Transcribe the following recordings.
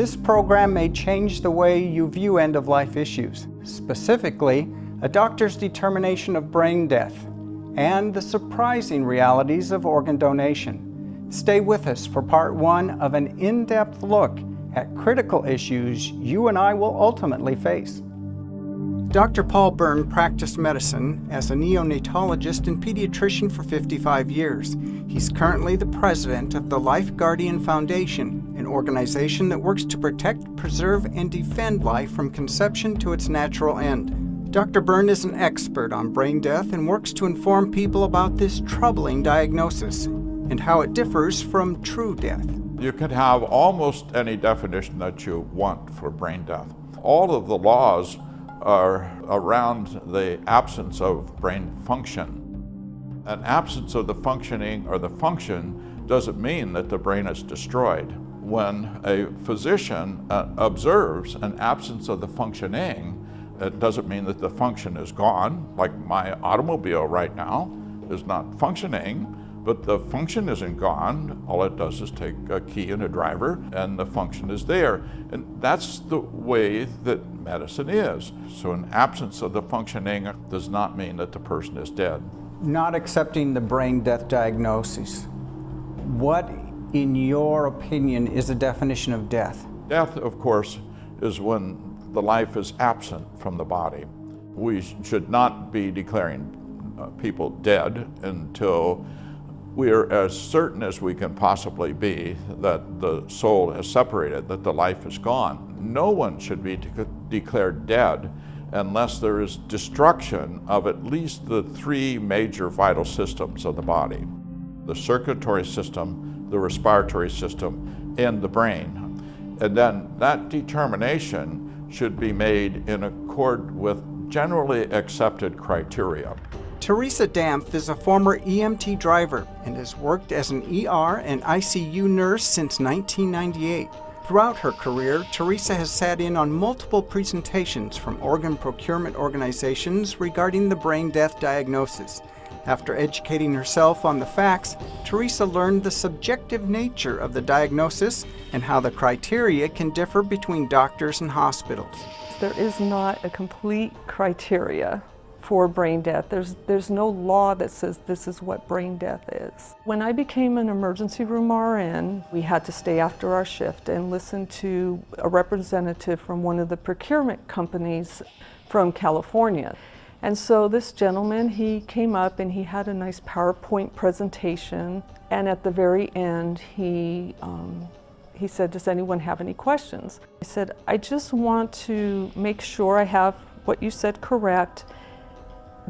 This program may change the way you view end-of-life issues, specifically a doctor's determination of brain death and the surprising realities of organ donation. Stay with us for part one of an in-depth look at critical issues you and I will ultimately face. Dr. Paul Byrne practiced medicine as a neonatologist and pediatrician for 55 years. He's currently the president of the Life Guardian Foundation, an organization that works to protect, preserve, and defend life from conception to its natural end. Dr. Byrne is an expert on brain death and works to inform people about this troubling diagnosis and how it differs from true death. You can have almost any definition that you want for brain death. All of the laws are around the absence of brain function. An absence of the functioning or the function doesn't mean that the brain is destroyed. When a physician observes an absence of the functioning, it doesn't mean that the function is gone. Like my automobile right now is not functioning, but the function isn't gone. All it does is take a key and a driver, and the function is there. And that's the way that medicine is. So an absence of the functioning does not mean that the person is dead. Not accepting the brain death diagnosis. What, in your opinion, is the definition of death? Death, of course, is when the life is absent from the body. We should not be declaring people dead until we are as certain as we can possibly be that the soul has separated, that the life is gone. No one should be declared dead unless there is destruction of at least the three major vital systems of the body: the circulatory system, the respiratory system, and the brain. And then that determination should be made in accord with generally accepted criteria. Teresa Dampf is a former EMT driver and has worked as an ER and ICU nurse since 1998. Throughout her career, Teresa has sat in on multiple presentations from organ procurement organizations regarding the brain death diagnosis. After educating herself on the facts, Teresa learned the subjective nature of the diagnosis and how the criteria can differ between doctors and hospitals. There is not a complete criteria for brain death. There's no law that says this is what brain death is. When I became an emergency room RN, we had to stay after our shift and listen to a representative from one of the procurement companies from California. And so this gentleman, he came up and he had a nice PowerPoint presentation, and at the very end he said, "Does anyone have any questions?" I said, "I just want to make sure I have what you said correct.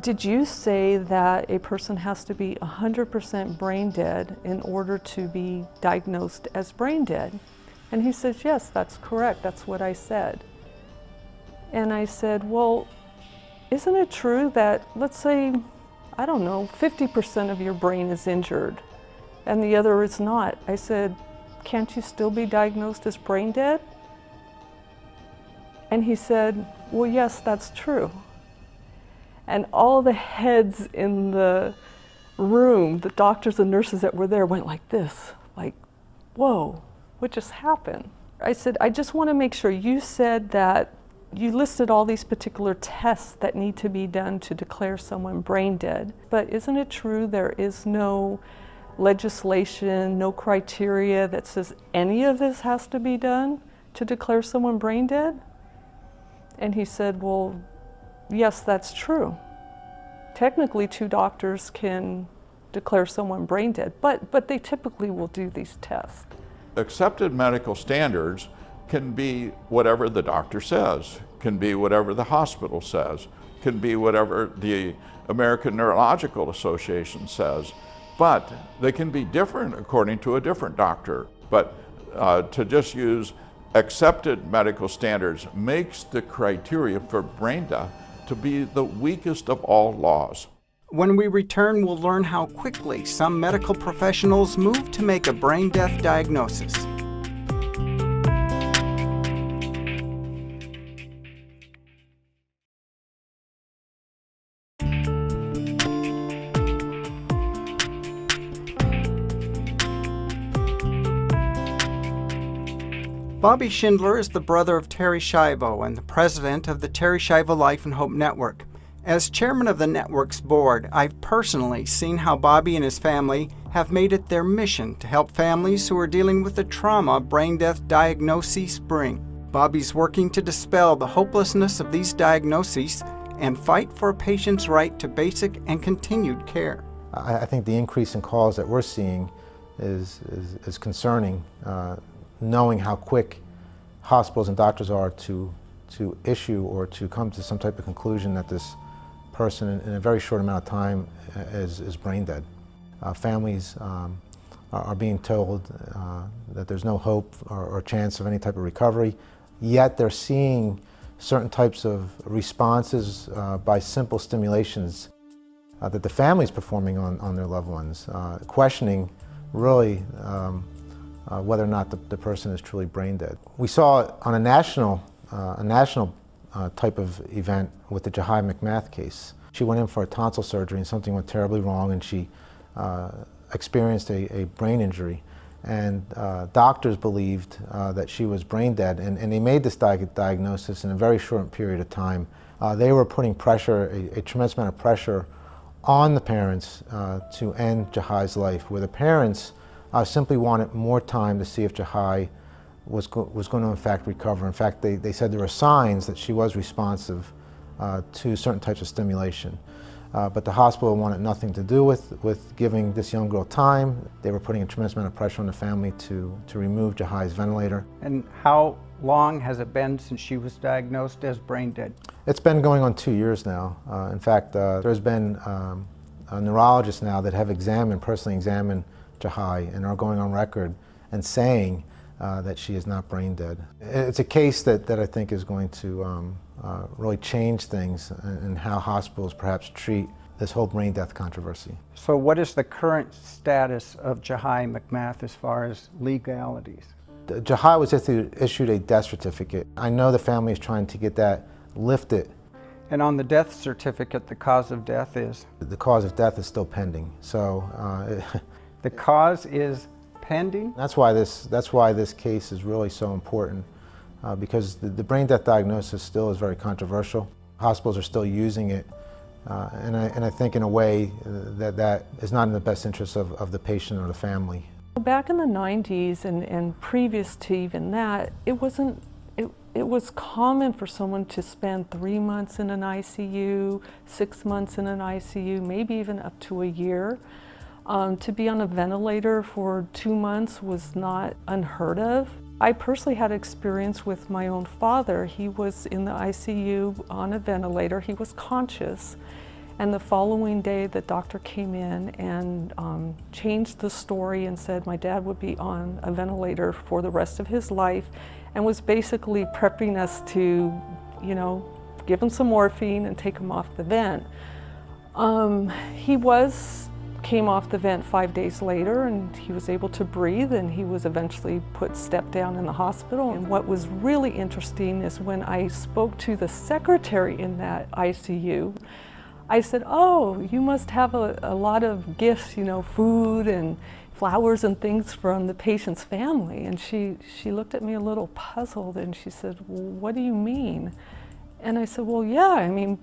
Did you say that a person has to be 100% brain dead in order to be diagnosed as brain dead?" And he says, "Yes, that's correct. That's what I said." And I said, "Well, isn't it true that, let's say, I don't know, 50% of your brain is injured and the other is not?" I said, "Can't you still be diagnosed as brain dead?" And he said, "Well, yes, that's true." And all the heads in the room, the doctors and nurses that were there, went like this, like, "Whoa, what just happened?" I said, "I just want to make sure. You said that you listed all these particular tests that need to be done to declare someone brain dead, but isn't it true there is no legislation, no criteria that says any of this has to be done to declare someone brain dead?" And he said, "Well, yes, that's true. Technically, 2 doctors can declare someone brain dead, but they typically will do these tests." Accepted medical standards can be whatever the doctor says, can be whatever the hospital says, can be whatever the American Neurological Association says, but they can be different according to a different doctor. But to just use accepted medical standards makes the criteria for brain death to be the weakest of all laws. When we return, we'll learn how quickly some medical professionals move to make a brain death diagnosis. Bobby Schindler is the brother of Terry Schiavo and the president of the Terry Schiavo Life and Hope Network. As chairman of the network's board, I've personally seen how Bobby and his family have made it their mission to help families who are dealing with the trauma brain death diagnoses bring. Bobby's working to dispel the hopelessness of these diagnoses and fight for a patient's right to basic and continued care. I think the increase in calls that we're seeing is concerning, knowing how quick hospitals and doctors are to issue or to come to some type of conclusion that this person in a very short amount of time is brain dead. Families are being told that there's no hope or chance of any type of recovery, yet they're seeing certain types of responses by simple stimulations that the family's performing on their loved ones, questioning really whether or not the person is truly brain dead. We saw on a national type of event with the Jahi McMath case. She went in for a tonsil surgery and something went terribly wrong, and she experienced a brain injury. And doctors believed that she was brain dead, and they made this diagnosis in a very short period of time. They were putting pressure, a tremendous amount of pressure on the parents to end Jahi's life, where the parents simply wanted more time to see if Jahi was going to in fact recover. In fact, they said there were signs that she was responsive to certain types of stimulation. But the hospital wanted nothing to do with giving this young girl time. They were putting a tremendous amount of pressure on the family to remove Jahi's ventilator. And how long has it been since she was diagnosed as brain dead? It's been going on 2 years now. In fact, there's been neurologists now that have personally examined Jahi and are going on record and saying that she is not brain dead. It's a case that I think is going to really change things in how hospitals perhaps treat this whole brain death controversy. So what is the current status of Jahi McMath as far as legalities? Jahi was issued a death certificate. I know the family is trying to get that lifted. And on the death certificate, the cause of death is? The cause of death is still pending. So the cause is pending? That's why this case is really so important, because the brain death diagnosis still is very controversial. Hospitals are still using it, and I think in a way that is not in the best interest of the patient or the family. Back in the 90s and previous to even that, it was common for someone to spend 3 months in an ICU, 6 months in an ICU, maybe even up to a year. To be on a ventilator for 2 months was not unheard of. I personally had experience with my own father. He was in the ICU on a ventilator. He was conscious. And the following day, the doctor came in and changed the story and said my dad would be on a ventilator for the rest of his life, and was basically prepping us to, give him some morphine and take him off the vent. He came off the vent 5 days later, and he was able to breathe, and he was eventually stepped down in the hospital. And what was really interesting is when I spoke to the secretary in that ICU, I said, "Oh, you must have a lot of gifts, food and flowers and things from the patient's family." And she looked at me a little puzzled, and she said, "Well, what do you mean?" And I said, "Well, yeah, I mean,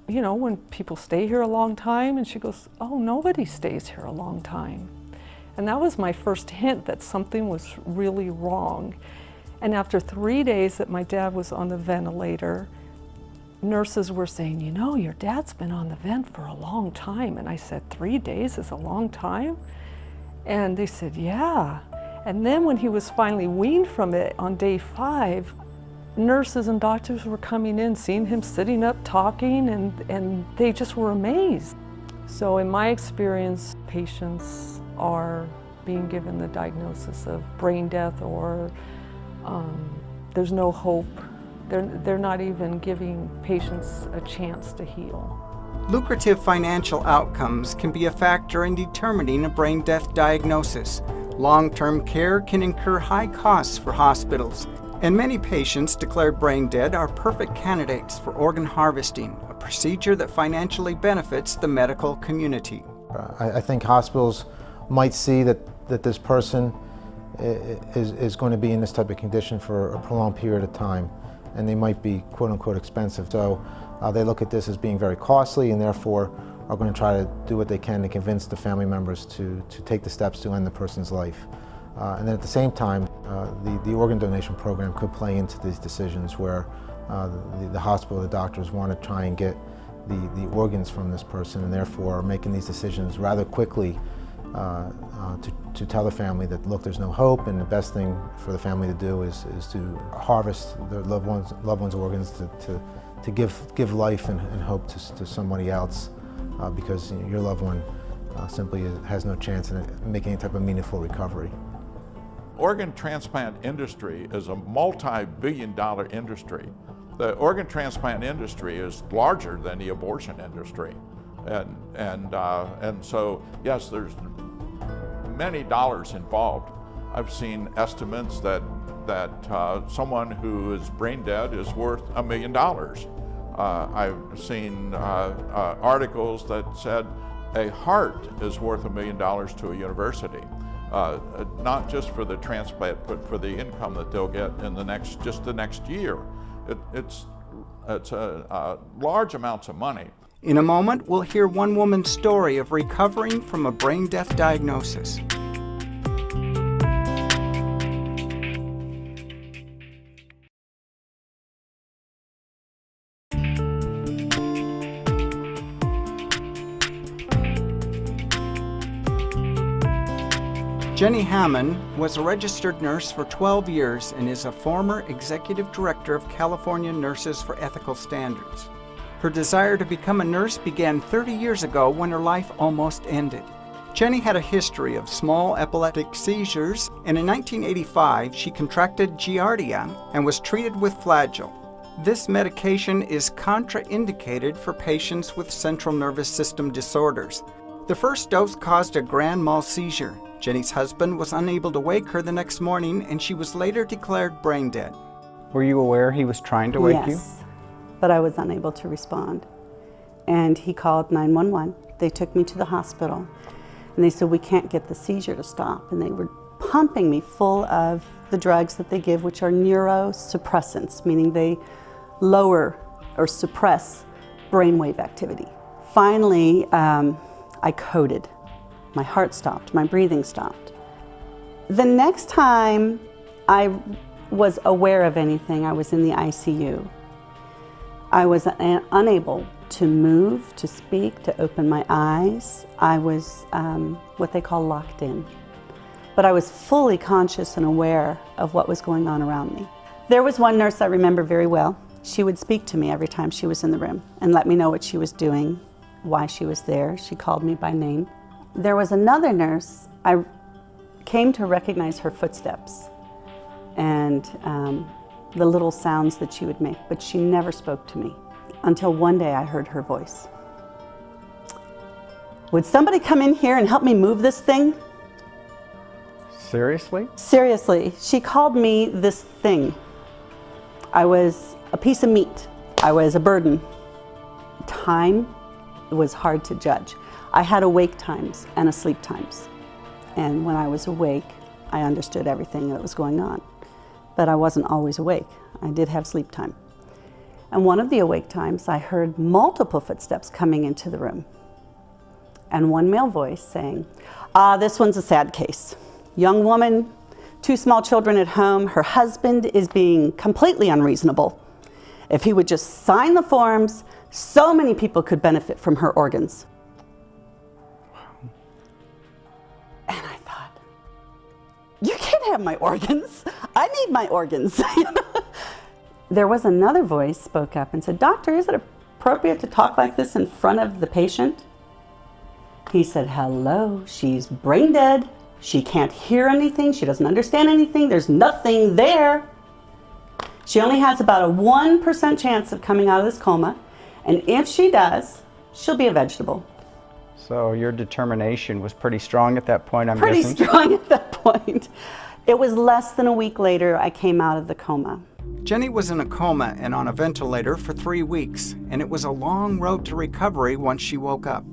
when people stay here a long time." And she goes, "Oh, nobody stays here a long time." And that was my first hint that something was really wrong. And after 3 days that my dad was on the ventilator, nurses were saying, "Your dad's been on the vent for a long time." And I said, 3 days is a long time? And they said, "Yeah." And then when he was finally weaned from it on day 5, nurses and doctors were coming in, seeing him sitting up talking, and they just were amazed. So in my experience, patients are being given the diagnosis of brain death, or there's no hope. They're not even giving patients a chance to heal. Lucrative financial outcomes can be a factor in determining a brain death diagnosis. Long-term care can incur high costs for hospitals, and many patients declared brain dead are perfect candidates for organ harvesting, a procedure that financially benefits the medical community. I think hospitals might see that this person is going to be in this type of condition for a prolonged period of time, and they might be quote-unquote expensive. So they look at this as being very costly, and therefore are going to try to do what they can to convince the family members to take the steps to end the person's life. And then at the same time, the organ donation program could play into these decisions where the hospital, the doctors want to try and get the organs from this person, and therefore are making these decisions rather quickly to tell the family that, look, there's no hope, and the best thing for the family to do is to harvest their loved ones' organs to give life and hope to somebody else, because your loved one simply has no chance in making any type of meaningful recovery. Organ transplant industry is a multi-billion-dollar industry. The organ transplant industry is larger than the abortion industry, and so yes, there's many dollars involved. I've seen estimates that someone who is brain dead is worth $1 million. I've seen articles that said a heart is worth $1 million to a university. Not just for the transplant, but for the income that they'll get in the next year. It's large amounts of money. In a moment, we'll hear one woman's story of recovering from a brain death diagnosis. Jenny Hammond was a registered nurse for 12 years and is a former executive director of California Nurses for Ethical Standards. Her desire to become a nurse began 30 years ago when her life almost ended. Jenny had a history of small epileptic seizures, and in 1985 she contracted Giardia and was treated with Flagyl. This medication is contraindicated for patients with central nervous system disorders. The first dose caused a grand mal seizure. Jenny's husband was unable to wake her the next morning, and she was later declared brain dead. Were you aware he was trying to wake you? Yes, but I was unable to respond. And he called 911. They took me to the hospital, and they said, we can't get the seizure to stop. And they were pumping me full of the drugs that they give, which are neurosuppressants, meaning they lower or suppress brainwave activity. Finally, I coded. My heart stopped, my breathing stopped. The next time I was aware of anything, I was in the ICU. I was unable to move, to speak, to open my eyes. I was what they call locked in. But I was fully conscious and aware of what was going on around me. There was one nurse I remember very well. She would speak to me every time she was in the room and let me know what she was doing, why she was there. She called me by name. There was another nurse, I came to recognize her footsteps and the little sounds that she would make, but she never spoke to me until one day I heard her voice. Would somebody come in here and help me move this thing? Seriously? Seriously, she called me this thing. I was a piece of meat. I was a burden. Time was hard to judge. I had awake times and asleep times. And when I was awake, I understood everything that was going on. But I wasn't always awake. I did have sleep time. And one of the awake times, I heard multiple footsteps coming into the room. And one male voice saying, this one's a sad case. Young woman, 2 small children at home. Her husband is being completely unreasonable. If he would just sign the forms, so many people could benefit from her organs. And I thought, you can't have my organs. I need my organs. There was another voice spoke up and said, Doctor, is it appropriate to talk like this in front of the patient? He said, hello, she's brain dead. She can't hear anything. She doesn't understand anything. There's nothing there. She only has about a 1% chance of coming out of this coma. And if she does, she'll be a vegetable. So your determination was pretty strong at that point, I'm Pretty guessing? strong at that point. It was less than a week later I came out of the coma. Jenny was in a coma and on a ventilator for 3 weeks, and it was a long road to recovery once she woke up.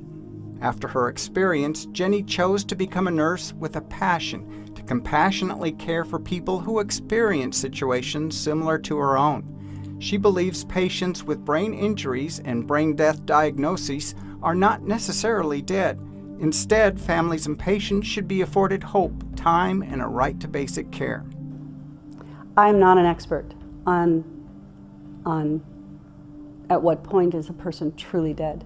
After her experience, Jenny chose to become a nurse with a passion to compassionately care for people who experience situations similar to her own. She believes patients with brain injuries and brain death diagnoses are not necessarily dead. Instead, families and patients should be afforded hope, time, and a right to basic care. I'm not an expert on at what point is a person truly dead,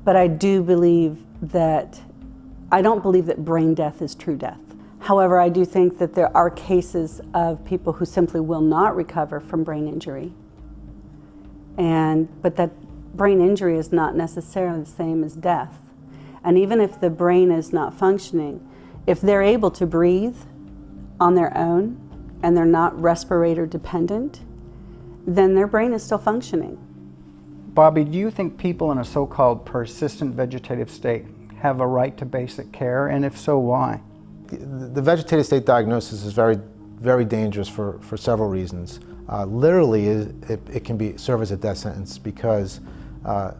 but I do believe that, I don't believe that brain death is true death. However, I do think that there are cases of people who simply will not recover from brain injury. But that brain injury is not necessarily the same as death. And even if the brain is not functioning, if they're able to breathe on their own and they're not respirator dependent, then their brain is still functioning. Bobby, do you think people in a so-called persistent vegetative state have a right to basic care, and if so, why? The vegetative state diagnosis is very, very dangerous for several reasons. Literally, it can serve as a death sentence because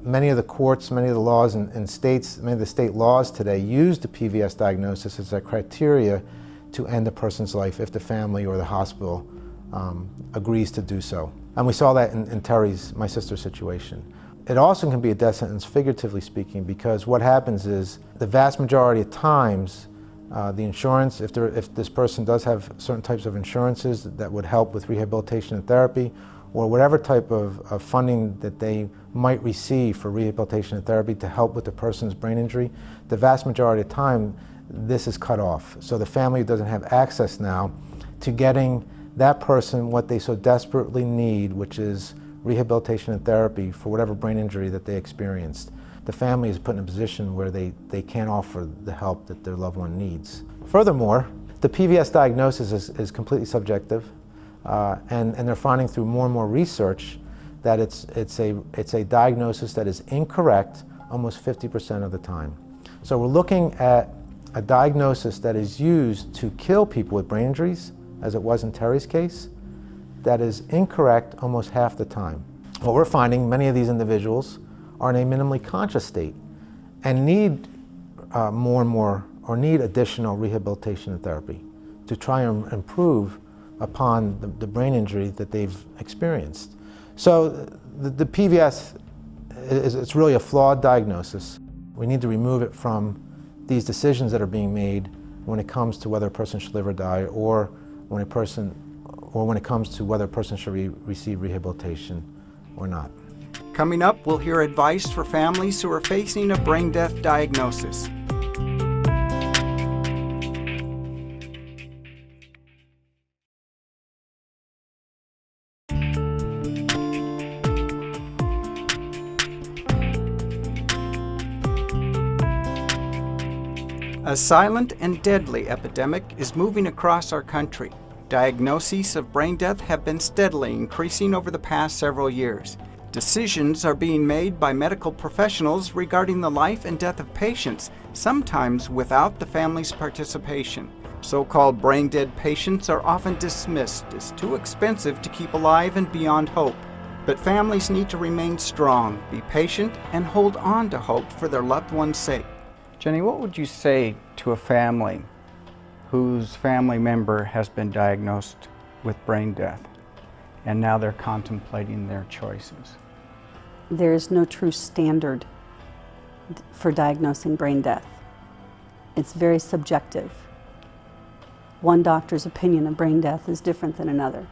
many of the courts, many of the laws in states, many of the state laws today use the PVS diagnosis as a criteria to end a person's life if the family or the hospital agrees to do so. And we saw that in Terry's, my sister's situation. It also can be a death sentence, figuratively speaking, because what happens is the vast majority of times the insurance, if this person does have certain types of insurances that would help with rehabilitation and therapy, or whatever type of funding that they might receive for rehabilitation and therapy to help with the person's brain injury, the vast majority of time this is cut off. So the family doesn't have access now to getting that person what they so desperately need, which is rehabilitation and therapy for whatever brain injury that they experienced. The family is put in a position where they can't offer the help that their loved one needs. Furthermore, the PVS diagnosis is completely subjective, and they're finding through more and more research that it's a diagnosis that is incorrect almost 50% of the time. So we're looking at a diagnosis that is used to kill people with brain injuries, as it was in Terry's case, that is incorrect almost half the time. What we're finding, many of these individuals are in a minimally conscious state and need more and more, or need additional rehabilitation and therapy to try and improve upon the brain injury that they've experienced. So the PVS, it's really a flawed diagnosis. We need to remove it from these decisions that are being made when it comes to whether a person should live or die, or when it comes to whether a person should receive rehabilitation or not. Coming up, we'll hear advice for families who are facing a brain death diagnosis. A silent and deadly epidemic is moving across our country. Diagnoses of brain death have been steadily increasing over the past several years. Decisions are being made by medical professionals regarding the life and death of patients, sometimes without the family's participation. So-called brain-dead patients are often dismissed as too expensive to keep alive and beyond hope. But families need to remain strong, be patient, and hold on to hope for their loved one's sake. Jenny, what would you say to a family whose family member has been diagnosed with brain death and now they're contemplating their choices? There is no true standard for diagnosing brain death. It's very subjective. One doctor's opinion of brain death is different than another.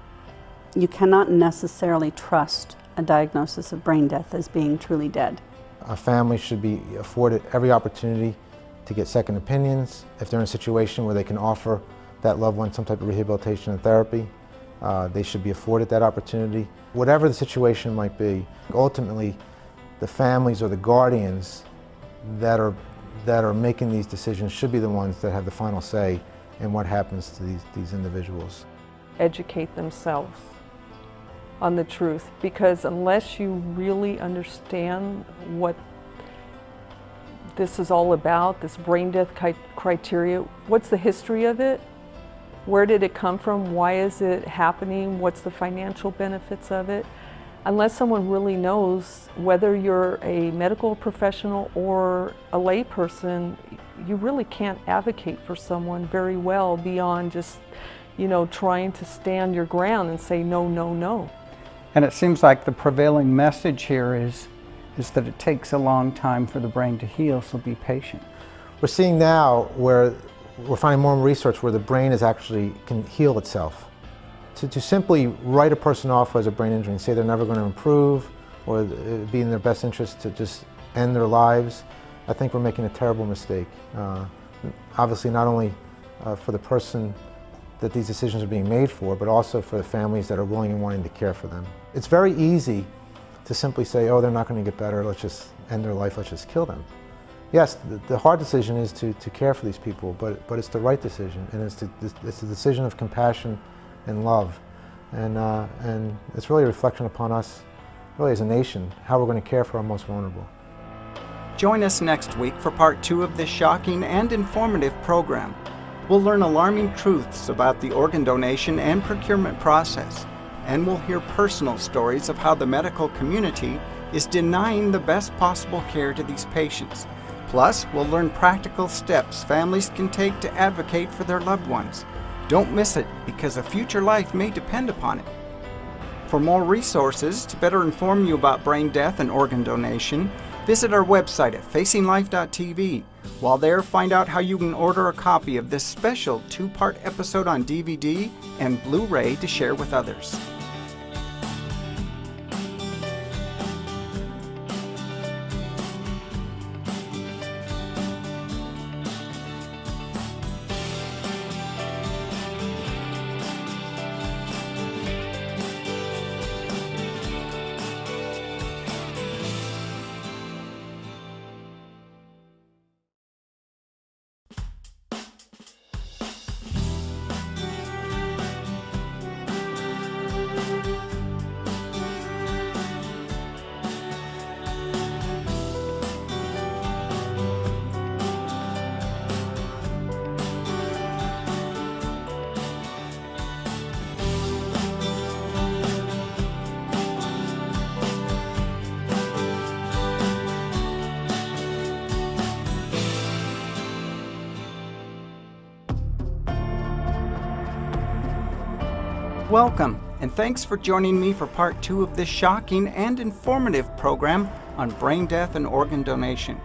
You cannot necessarily trust a diagnosis of brain death as being truly dead. A family should be afforded every opportunity to get second opinions. If they're in a situation where they can offer that loved one some type of rehabilitation and therapy, they should be afforded that opportunity. Whatever the situation might be, ultimately the families or the guardians that are making these decisions should be the ones that have the final say in what happens to these individuals. Educate themselves on the truth, because unless you really understand what this is all about, this brain death criteria, what's the history of it? Where did it come from? Why is it happening? What's the financial benefits of it? Unless someone really knows, whether you're a medical professional or a lay person, you really can't advocate for someone very well beyond just, trying to stand your ground and say no, no, no. And it seems like the prevailing message here is that it takes a long time for the brain to heal, so be patient. We're seeing now where we're finding more and more research where the brain can heal itself. To simply write a person off as a brain injury and say they're never going to improve, or it'd be in their best interest to just end their lives, I think we're making a terrible mistake. Obviously not only for the person that these decisions are being made for, but also for the families that are willing and wanting to care for them. It's very easy to simply say, oh, they're not going to get better, let's just end their life, let's just kill them. Yes, the hard decision is to care for these people, but it's the right decision, and it's a decision of compassion and love. And it's really a reflection upon us, really as a nation, how we're going to care for our most vulnerable. Join us next week for part 2 of this shocking and informative program. We'll learn alarming truths about the organ donation and procurement process, and we'll hear personal stories of how the medical community is denying the best possible care to these patients. Plus, we'll learn practical steps families can take to advocate for their loved ones. Don't miss it, because a future life may depend upon it. For more resources to better inform you about brain death and organ donation, visit our website at facinglife.tv. While there, find out how you can order a copy of this special 2-part episode on DVD and Blu-ray to share with others. Welcome, and thanks for joining me for part 2 of this shocking and informative program on brain death and organ donation.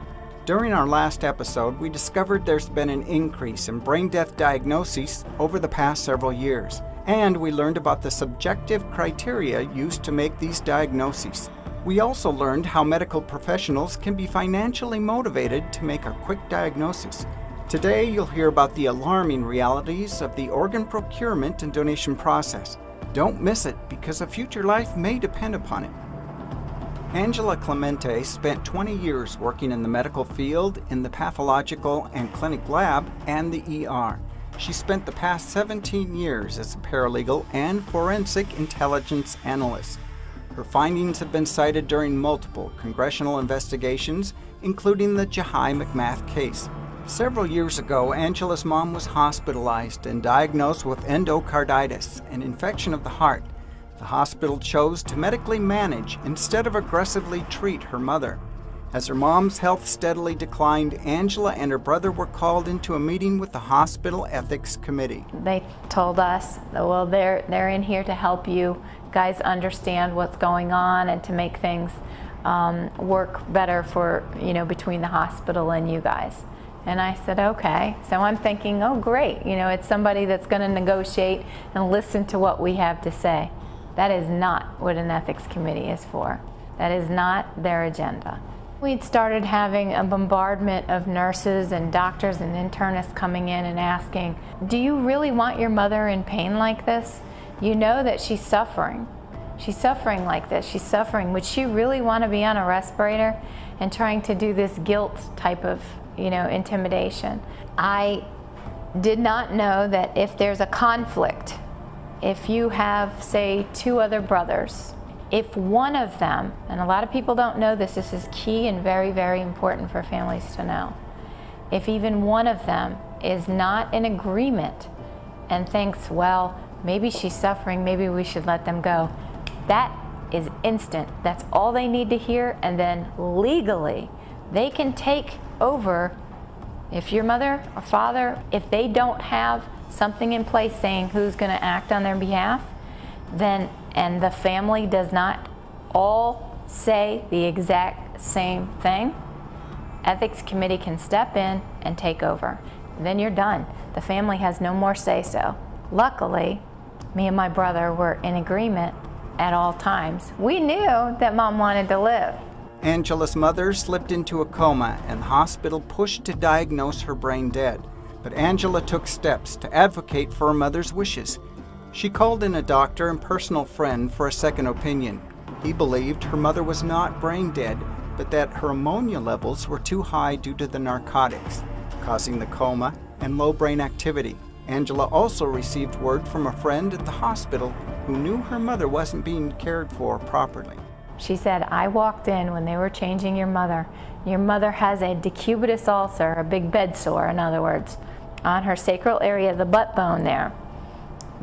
During our last episode, we discovered there's been an increase in brain death diagnoses over the past several years, and we learned about the subjective criteria used to make these diagnoses. We also learned how medical professionals can be financially motivated to make a quick diagnosis. Today, you'll hear about the alarming realities of the organ procurement and donation process. Don't miss it, because a future life may depend upon it. Angela Clemente spent 20 years working in the medical field, in the pathological and clinic lab, and the ER. She spent the past 17 years as a paralegal and forensic intelligence analyst. Her findings have been cited during multiple congressional investigations, including the Jahai McMath case. Several years ago, Angela's mom was hospitalized and diagnosed with endocarditis, an infection of the heart. The hospital chose to medically manage instead of aggressively treat her mother. As her mom's health steadily declined, Angela and her brother were called into a meeting with the hospital ethics committee. They told us, well, they're in here to help you guys understand what's going on and to make things work better for, between the hospital and you guys. And I said, okay. So I'm thinking, oh great, it's somebody that's going to negotiate and listen to what we have to say. That is not what an ethics committee is for. That is not their agenda. We'd started having a bombardment of nurses and doctors and internists coming in and asking, do you really want your mother in pain like this? You know that she's suffering. She's suffering like this. She's suffering. Would she really want to be on a respirator and trying to do this guilt type of intimidation? I did not know that if there's a conflict, if you have, say, 2 other brothers, if one of them, and a lot of people don't know this, this is key and very, very important for families to know. If even one of them is not in agreement and thinks, well, maybe she's suffering, maybe we should let them go, that is instant. That's all they need to hear, and then legally, they can take over. If your mother or father, if they don't have something in place saying who's going to act on their behalf, then, and the family does not all say the exact same thing, ethics committee can step in and take over. Then you're done. The family has no more say-so. Luckily, me and my brother were in agreement at all times. We knew that Mom wanted to live. Angela's mother slipped into a coma and the hospital pushed to diagnose her brain dead. But Angela took steps to advocate for her mother's wishes. She called in a doctor and personal friend for a second opinion. He believed her mother was not brain dead, but that her ammonia levels were too high due to the narcotics, causing the coma and low brain activity. Angela also received word from a friend at the hospital who knew her mother wasn't being cared for properly. She said, I walked in when they were changing your mother. Your mother has a decubitus ulcer, a big bed sore, in other words, on her sacral area, the butt bone there,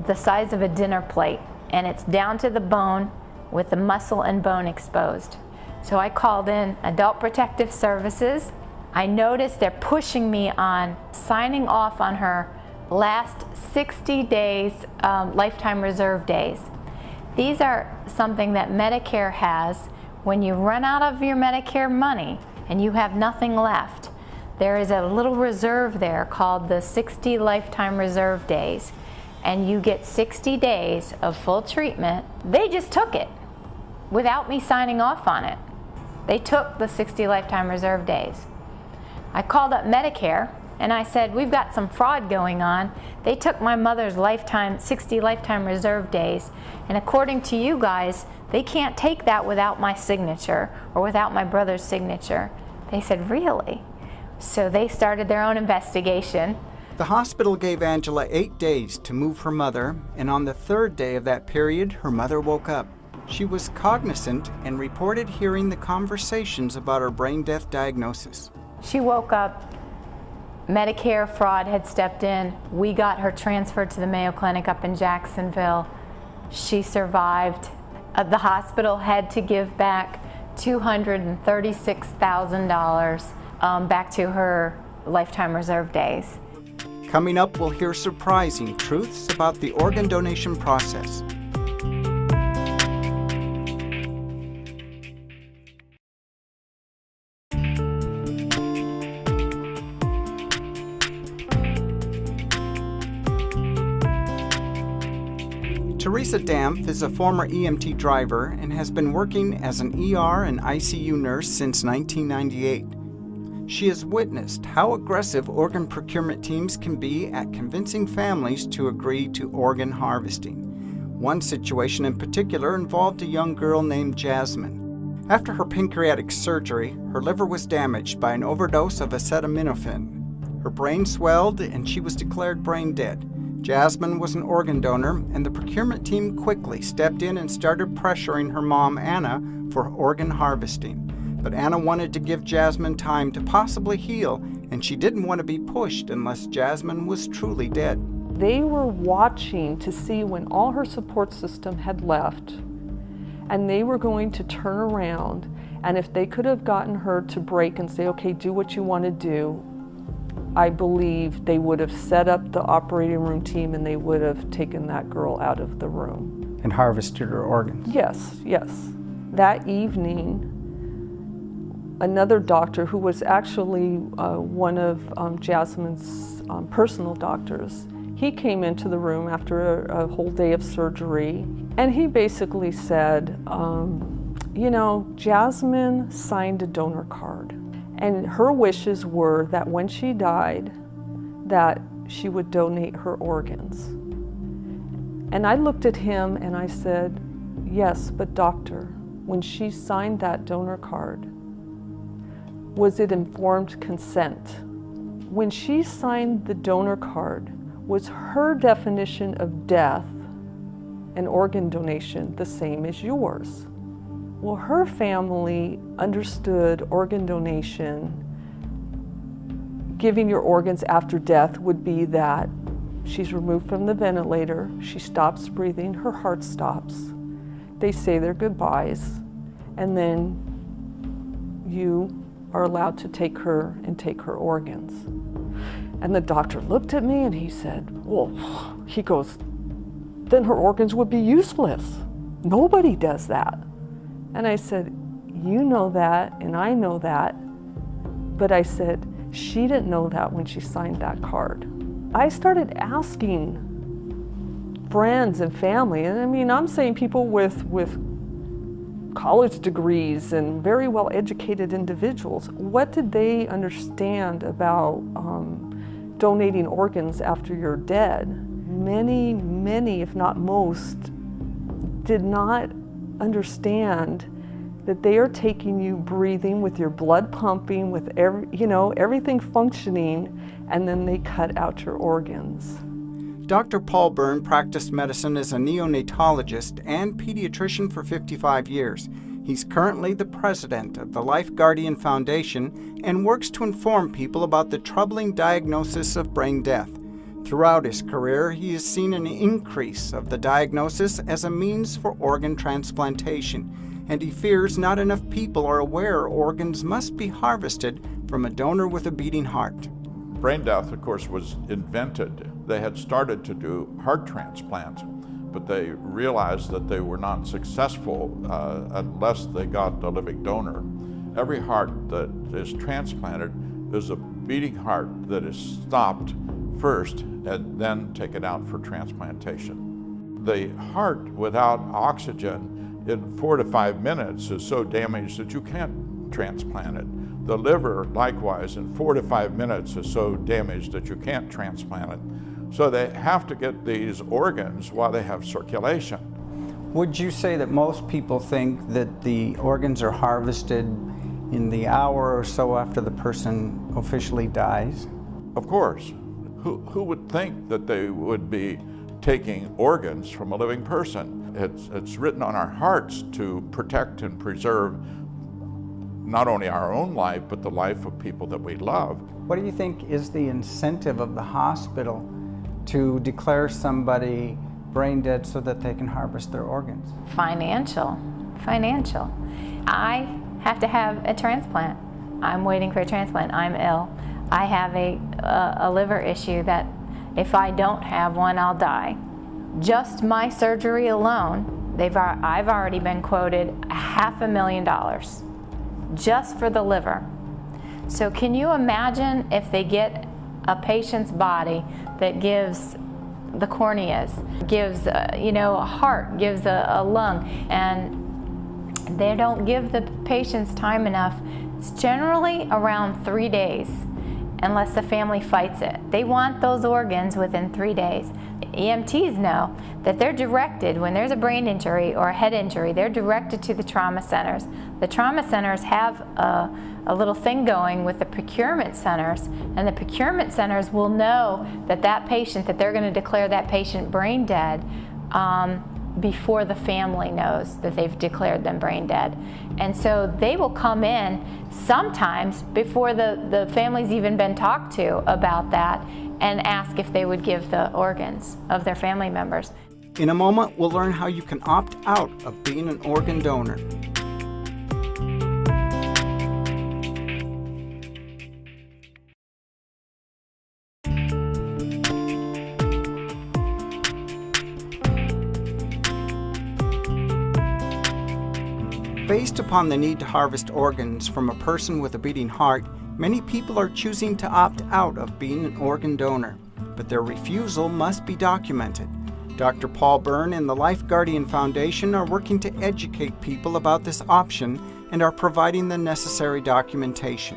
the size of a dinner plate, and it's down to the bone with the muscle and bone exposed. So I called in Adult Protective Services. I noticed they're pushing me on signing off on her last 60 days lifetime reserve days. These are something that Medicare has when you run out of your Medicare money and you have nothing left. There is a little reserve there called the 60 lifetime reserve days, and you get 60 days of full treatment. They just took it without me signing off on it. They took the 60 lifetime reserve days. I called up Medicare and I said, we've got some fraud going on. They took my mother's 60 lifetime reserve days, and according to you guys, they can't take that without my signature or without my brother's signature. They said, really? So they started their own investigation. The hospital gave Angela 8 days to move her mother, and on the third day of that period, her mother woke up. She was cognizant and reported hearing the conversations about her brain death diagnosis. She woke up, Medicare fraud had stepped in. We got her transferred to the Mayo Clinic up in Jacksonville. She survived. The hospital had to give back $236,000 back to her lifetime reserve days. Coming up, we'll hear surprising truths about the organ donation process. Teresa Dampf is a former EMT driver and has been working as an ER and ICU nurse since 1998. She has witnessed how aggressive organ procurement teams can be at convincing families to agree to organ harvesting. One situation in particular involved a young girl named Jasmine. After her pancreatic surgery, her liver was damaged by an overdose of acetaminophen. Her brain swelled and she was declared brain dead. Jasmine was an organ donor, and the procurement team quickly stepped in and started pressuring her mom, Anna, for organ harvesting. But Anna wanted to give Jasmine time to possibly heal, and she didn't want to be pushed unless Jasmine was truly dead. They were watching to see when all her support system had left, and they were going to turn around, and if they could have gotten her to break and say, okay, do what you want to do, I believe they would have set up the operating room team and they would have taken that girl out of the room. And harvested her organs. Yes, yes. That evening, another doctor who was actually one of Jasmine's personal doctors, he came into the room after a whole day of surgery, and he basically said, you know, Jasmine signed a donor card. And her wishes were that when she died, that she would donate her organs. And I looked at him and I said, yes, but doctor, when she signed that donor card, was it informed consent? When she signed the donor card, was her definition of death and organ donation the same as yours? Well, her family understood organ donation, giving your organs after death would be that she's removed from the ventilator, she stops breathing, her heart stops. they say their goodbyes, and then you are allowed to take her and take her organs. And the doctor looked at me and he said, well, he goes, then her organs would be useless. Nobody does that. And I said, you know that, and I know that, but I said, she didn't know that when she signed that card. I started asking friends and family, and I mean, I'm saying people with college degrees and very well educated individuals, what did they understand about donating organs after you're dead? Many, if not most, did not understand that they are taking you breathing with your blood pumping, with everything functioning, and then they cut out your organs. Dr. Paul Byrne practiced medicine as a neonatologist and pediatrician for 55 years. He's currently the president of the Life Guardian Foundation and works to inform people about the troubling diagnosis of brain death. Throughout his career, he has seen an increase of the diagnosis as a means for organ transplantation, and he fears not enough people are aware organs must be harvested from a donor with a beating heart. Brain death, of course, was invented. They had started to do heart transplants, but they realized that they were not successful unless they got a living donor. Every heart that is transplanted is a beating heart that is stopped first and then taken out for transplantation. The heart without oxygen in 4 to 5 minutes is so damaged that you can't transplant it. The liver, likewise, in 4 to 5 minutes is so damaged that you can't transplant it. So they have to get these organs while they have circulation. Would you say that most people think that the organs are harvested in the hour or so after the person officially dies? Of course. Who would think that they would be taking organs from a living person? It's written on our hearts to protect and preserve not only our own life, but the life of people that we love. What do you think is the incentive of the hospital to declare somebody brain dead so that they can harvest their organs? Financial. I have to have a transplant. I'm waiting for a transplant. I'm ill. I have a liver issue that if I don't have one, I'll die. Just my surgery alone, I've already been quoted $500,000 just for the liver. So can you imagine if they get a patient's body that gives the corneas, gives a heart, gives a lung, and they don't give the patients time enough? It's generally around 3 days, unless the family fights it. They want those organs within 3 days. EMTs know that they're directed, when there's a brain injury or a head injury, they're directed to the trauma centers. The trauma centers have a little thing going with the procurement centers, and the procurement centers will know that patient, that they're going to declare that patient brain dead before the family knows that they've declared them brain dead. And so they will come in sometimes before the family's even been talked to about that and ask if they would give the organs of their family members. In a moment, we'll learn how you can opt out of being an organ donor. Based upon the need to harvest organs from a person with a beating heart, many people are choosing to opt out of being an organ donor, but their refusal must be documented. Dr. Paul Byrne and the Life Guardian Foundation are working to educate people about this option and are providing the necessary documentation.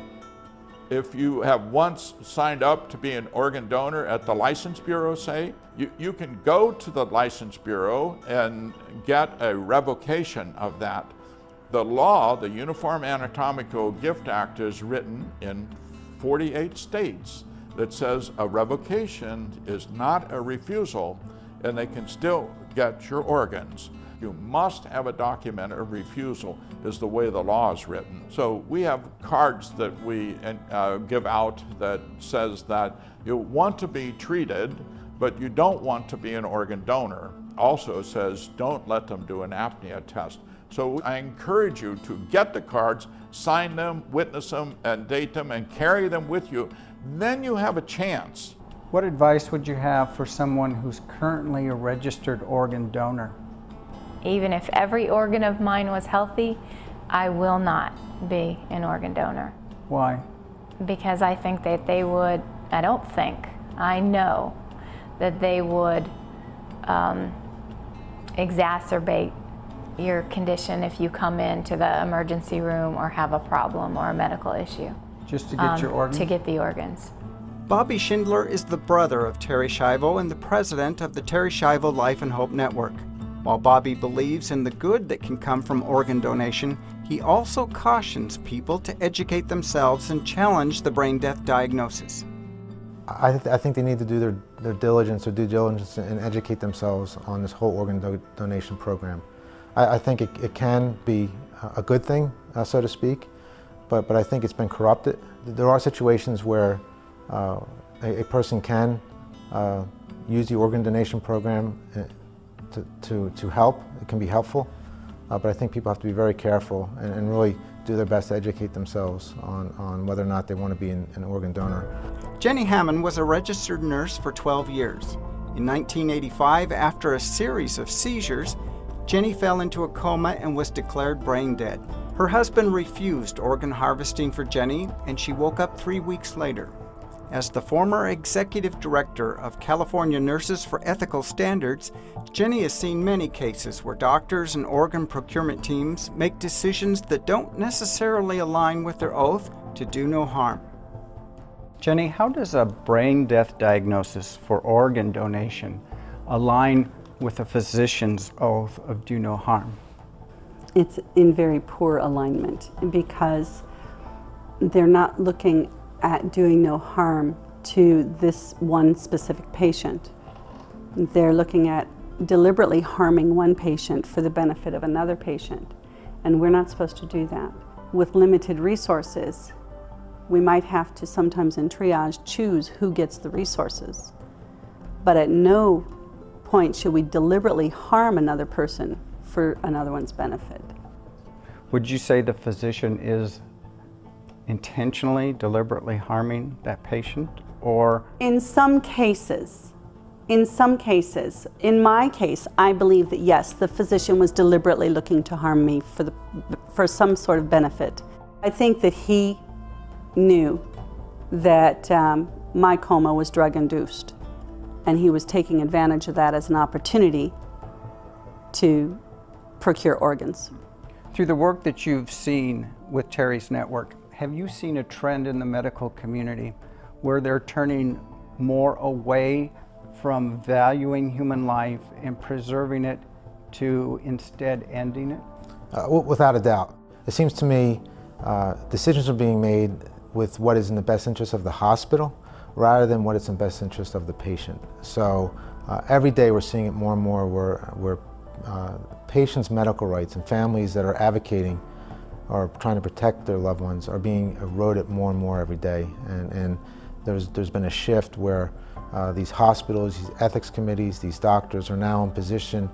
If you have once signed up to be an organ donor at the License Bureau, say, you can go to the License Bureau and get a revocation of that. The law, the Uniform Anatomical Gift Act, is written in 48 states that says a revocation is not a refusal, and they can still get your organs. You must have a document of refusal, is the way the law is written. So we have cards that we give out that says that you want to be treated but you don't want to be an organ donor. Also says don't let them do an apnea test. So I encourage you to get the cards, sign them, witness them, and date them, and carry them with you. Then you have a chance. What advice would you have for someone who's currently a registered organ donor? Even if every organ of mine was healthy, I will not be an organ donor. Why? Because I think that they would, I don't think, I know that they would exacerbate your condition if you come into the emergency room or have a problem or a medical issue. Just to get your organs? To get the organs. Bobby Schindler is the brother of Terri Schiavo and the president of the Terri Schiavo Life and Hope Network. While Bobby believes in the good that can come from organ donation, he also cautions people to educate themselves and challenge the brain death diagnosis. I think they need to do their diligence or due diligence and educate themselves on this whole organ donation program. I think it can be a good thing, so to speak, but I think it's been corrupted. There are situations where a person can use the organ donation program to help. It can be helpful, but I think people have to be very careful and really do their best to educate themselves on whether or not they want to be an organ donor. Jenny Hammond was a registered nurse for 12 years. In 1985, after a series of seizures, Jenny fell into a coma and was declared brain dead. Her husband refused organ harvesting for Jenny, and she woke up 3 weeks later. As the former executive director of California Nurses for Ethical Standards, Jenny has seen many cases where doctors and organ procurement teams make decisions that don't necessarily align with their oath to do no harm. Jenny, how does a brain death diagnosis for organ donation align with a physician's oath of do no harm? It's in very poor alignment because they're not looking at doing no harm to this one specific patient. They're looking at deliberately harming one patient for the benefit of another patient, and we're not supposed to do that. With limited resources, we might have to sometimes in triage choose who gets the resources, but at no point should we deliberately harm another person for another one's benefit. Would you say the physician is intentionally, deliberately harming that patient, or? In some cases. In my case, I believe that yes, the physician was deliberately looking to harm me for some sort of benefit. I think that he knew that my coma was drug-induced, and he was taking advantage of that as an opportunity to procure organs. Through the work that you've seen with Terri's network, have you seen a trend in the medical community where they're turning more away from valuing human life and preserving it to instead ending it? Without a doubt. It seems to me decisions are being made with what is in the best interest of the hospital rather than what is in the best interest of the patient. So every day we're seeing it more and more where patients' medical rights and families that are advocating or trying to protect their loved ones are being eroded more and more every day. And there's been a shift where these hospitals, these ethics committees, these doctors are now in position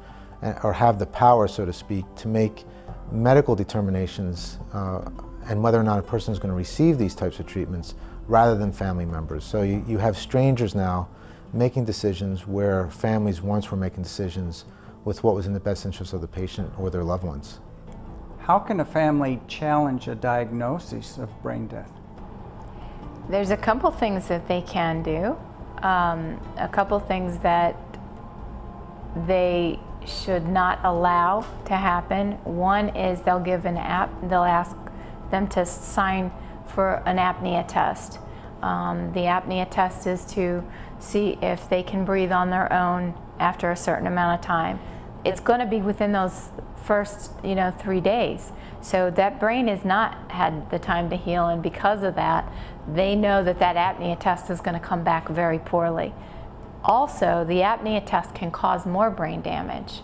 or have the power, so to speak, to make medical determinations and whether or not a person is going to receive these types of treatments rather than family members. So you have strangers now making decisions where families once were making decisions with what was in the best interest of the patient or their loved ones. How can a family challenge a diagnosis of brain death? There's a couple things that they can do. A couple things that they should not allow to happen. One is they'll ask them to sign for an apnea test. The apnea test is to see if they can breathe on their own after a certain amount of time. It's going to be within those first 3 days. So that brain has not had the time to heal, and because of that, they know that apnea test is going to come back very poorly. Also, the apnea test can cause more brain damage.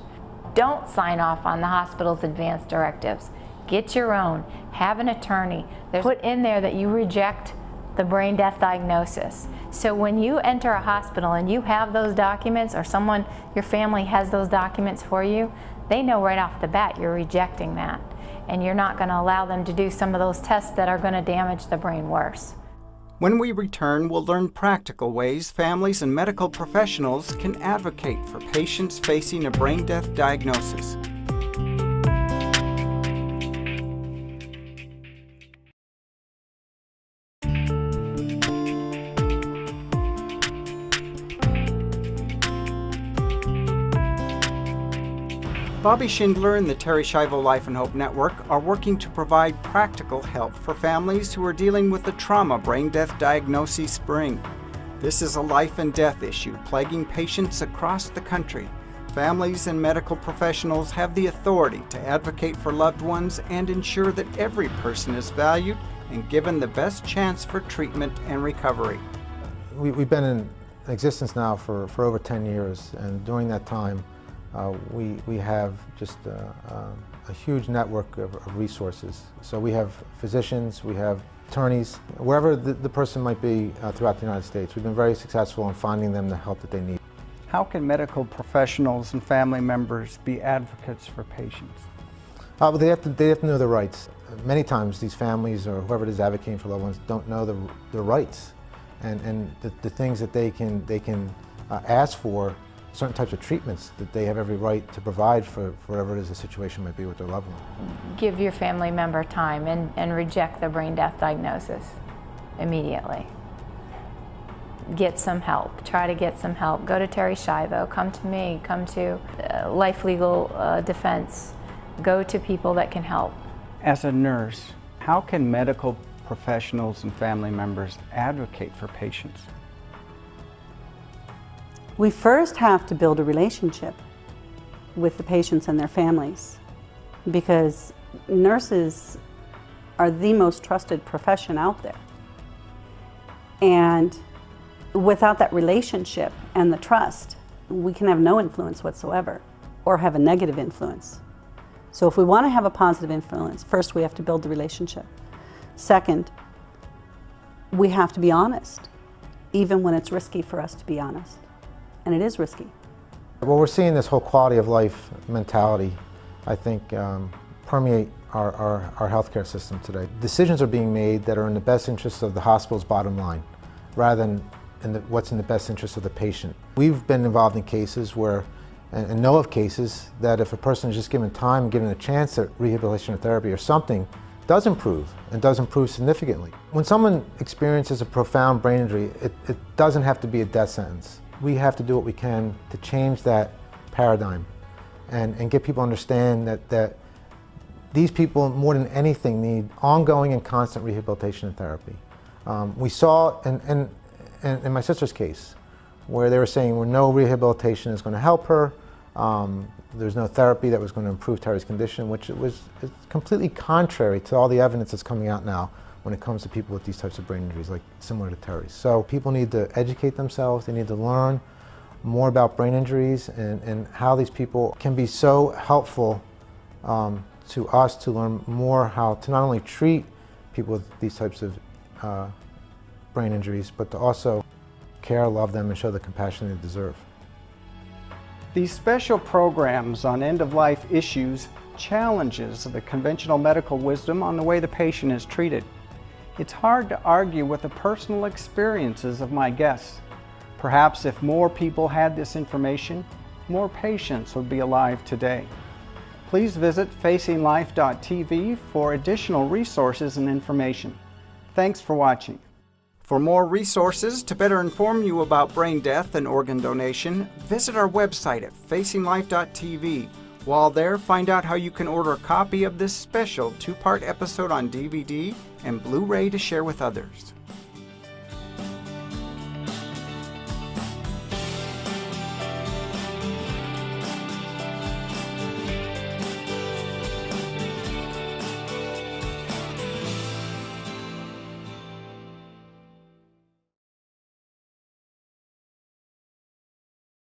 Don't sign off on the hospital's advance directives. Get your own. Have an attorney. Put in there that you reject the brain death diagnosis. So when you enter a hospital and you have those documents, or someone, your family has those documents for you, they know right off the bat you're rejecting that. And you're not going to allow them to do some of those tests that are going to damage the brain worse. When we return, we'll learn practical ways families and medical professionals can advocate for patients facing a brain death diagnosis. Bobby Schindler and the Terri Schiavo Life and Hope Network are working to provide practical help for families who are dealing with the trauma brain death diagnosis bring. This is a life and death issue plaguing patients across the country. Families and medical professionals have the authority to advocate for loved ones and ensure that every person is valued and given the best chance for treatment and recovery. We've been in existence now for over 10 years, and during that time, we have just a huge network of resources. So we have physicians, we have attorneys, wherever the person might be throughout the United States. We've been very successful in finding them the help that they need. How can medical professionals and family members be advocates for patients? Well, they have to know their rights. Many times these families or whoever it is advocating for loved ones don't know their rights and the things that they can ask for, certain types of treatments that they have every right to provide for whatever it is the situation might be with their loved one. Give your family member time and reject the brain death diagnosis immediately. Get some help. Try to get some help. Go to Terri Schiavo. Come to me. Come to Life Legal Defense. Go to people that can help. As a nurse, how can medical professionals and family members advocate for patients? We first have to build a relationship with the patients and their families, because nurses are the most trusted profession out there. And without that relationship and the trust, we can have no influence whatsoever, or have a negative influence. So if we want to have a positive influence, first we have to build the relationship. Second, we have to be honest, even when it's risky for us to be honest. And it is risky. Well, we're seeing this whole quality of life mentality, I think, permeate our healthcare system today. Decisions are being made that are in the best interest of the hospital's bottom line, rather than what's in the best interest of the patient. We've been involved in cases where, and know of cases, that if a person is just given time, given a chance at rehabilitation or therapy or something, does improve, and does improve significantly. When someone experiences a profound brain injury, it doesn't have to be a death sentence. We have to do what we can to change that paradigm and get people to understand that these people, more than anything, need ongoing and constant rehabilitation and therapy. We saw in my sister's case, where they were saying no rehabilitation is going to help her, there's no therapy that was going to improve Terri's condition, which is completely contrary to all the evidence that's coming out now when it comes to people with these types of brain injuries, like similar to Terri's. So people need to educate themselves, they need to learn more about brain injuries and how these people can be so helpful to us to learn more how to not only treat people with these types of brain injuries, but to also care, love them, and show the compassion they deserve. These special programs on end-of-life issues challenges the conventional medical wisdom on the way the patient is treated. It's hard to argue with the personal experiences of my guests. Perhaps if more people had this information, more patients would be alive today. Please visit facinglife.tv for additional resources and information. Thanks for watching. For more resources to better inform you about brain death and organ donation, visit our website at facinglife.tv. While there, find out how you can order a copy of this special 2-part episode on DVD and Blu-ray to share with others.